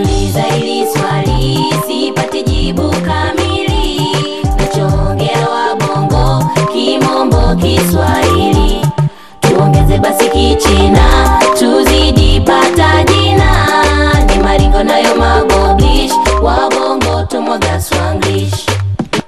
Najiuliza hili swali, sipati jibu kamili. Nachongea wabongo, kimombo, Kiswahili. Tuongeze basi Kichina, tuzidi pata jina. Ni maringo nayo magoblish, wabongo tumwaga Swanglish.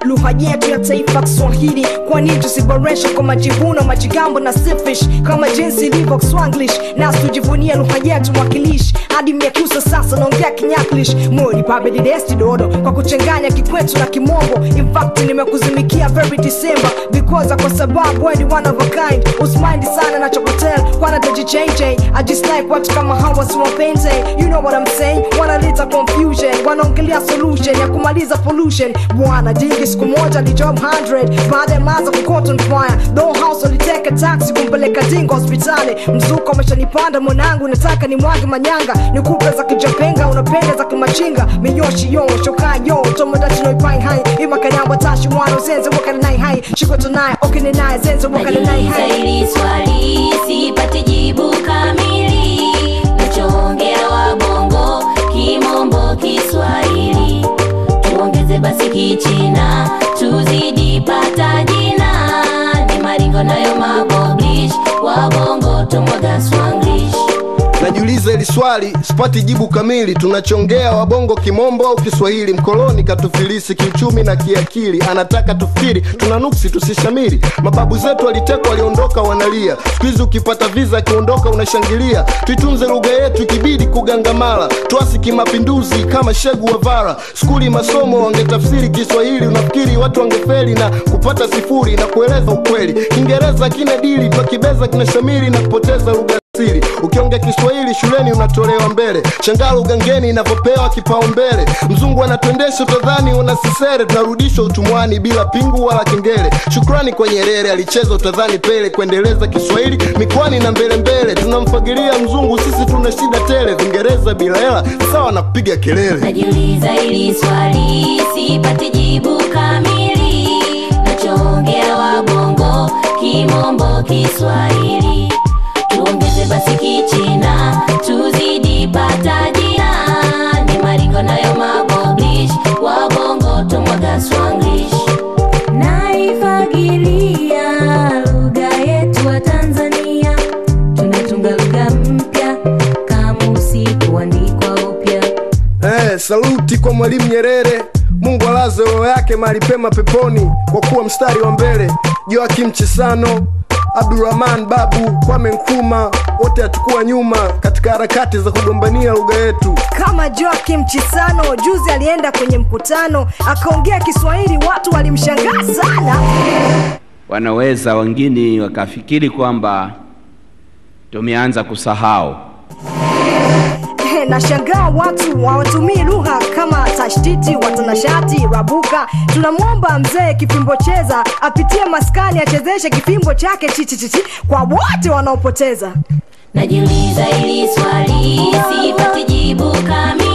Lugha yetu ya taifa Kiswahili, kwa nini tusiboreshe kwa majivuno, majigambo na sifish kama jinsi ilivyo Swanglish? Na tujivunie lugha yetu mwakilishi. Hadi Mnyakyusa sasa naongea Kinyaklish. Mwori pabedi desti dodo kwa kuchanganya Kikwetu na Kimombo. In fact nimekuzimikia very December because kwa sababu wewe ni one of a kind. Usmind sana na chokotel kwa na JJ. I just like watu kama hawa siwapenzi. You know what I'm saying? Wanaleta confusion, wanaongelea solution ya kumaliza pollution. Bwana dingi siku moja ni job 100 baada ya maza kukoto on fire. Don't house uliteka taxi kumpeleka dingo hospitali. Mzuko umeshanipanda mwanangu, nataka ni mwage manyanga. Nikupe za kijapenga, unapenda za kimachinga. Miyoshi yo, shoka yo, tomodachi no ipai hai. Ima kanyamba tashi wano, zenze wakana nai hai. Shikoto nai, okene nai, zenze wakana nai hai. Najiuliza hili swali, sipati jibu kamili. Nachongea wabongo, kimombo, Kiswahili. Tuongeze basi Kichina, tuzidi pata jina. Ni maringo nayo magoblish, wabongo tumwaga Swanglish. Najiuliza hili swali, sipati jibu kamili. Tunachongea wabongo, kimombo au Kiswahili? Mkoloni katufilisi kiuchumi na kiakili, anataka tufikiri, tunanuksi tusishamiri. Mababu zetu walitekwa, waliondoka wanalia. Siku hizi ukipata visa kiondoka unashangilia. Tuitunze lugha yetu ikibidi kugangamala. Tuasi kimapinduzi kama Shegu Wavara. Skuli masomo wangetafsiri Kiswahili, unafikiri watu wangefeli na kupata sifuri. Na kueleza ukweli, Kiingereza kina dili, tukibeza kinashamiri na kupoteza lugha siri. Ukiongea Kiswahili shuleni unatolewa mbele. Shangaa lugha ngeni inavyopewa kipaumbele. Mzungu anatuendesha utadhani unasisere. Tunarudishwa utumwani bila pingu wala kengele. Shukrani kwa Nyerere, alicheza utadhani Pele. Kuendeleza Kiswahili mikwani na mbele mbele. Tunamfagilia mzungu, sisi tuna shida tele. Vingereza bila hela sawa na kupiga kelele. Najiuliza hili swali, sipati jibu kamili. Nachongea wabongo, kimombo, Kiswahili. Tuongeze basi Kichina, tuzidi pata jina. Ni maringo nayo magoblish, wabongo tumwaga Swanglish. Naifagilia lugha yetu wa Tanzania. Tunatunga lugha mpya, kamusi kuandikwa upya. Saluti kwa Mwalimu Nyerere. Mungu alaze roho yake mahali pema peponi, kwa kuwa mstari wa mbele. Joakim Chesano, Abdurrahman Babu, Kwame Nkrumah, wote hatakuwa nyuma katika harakati za kugombania lugha yetu. Kama Joakim Chesano juzi alienda kwenye mkutano akaongea Kiswahili, watu walimshangaa sana. Wanaweza wengine wakafikiri kwamba tumeanza kusahau. Nashangaa watu hawatumii lugha kama tashtiti, watanashati, rabuka. Tunamwomba mzee Kifimbo Cheza apitie maskani achezeshe kifimbo chake chichichichi kwa wote wanaopoteza. Najiuliza hili swali, sipati jibu kamili.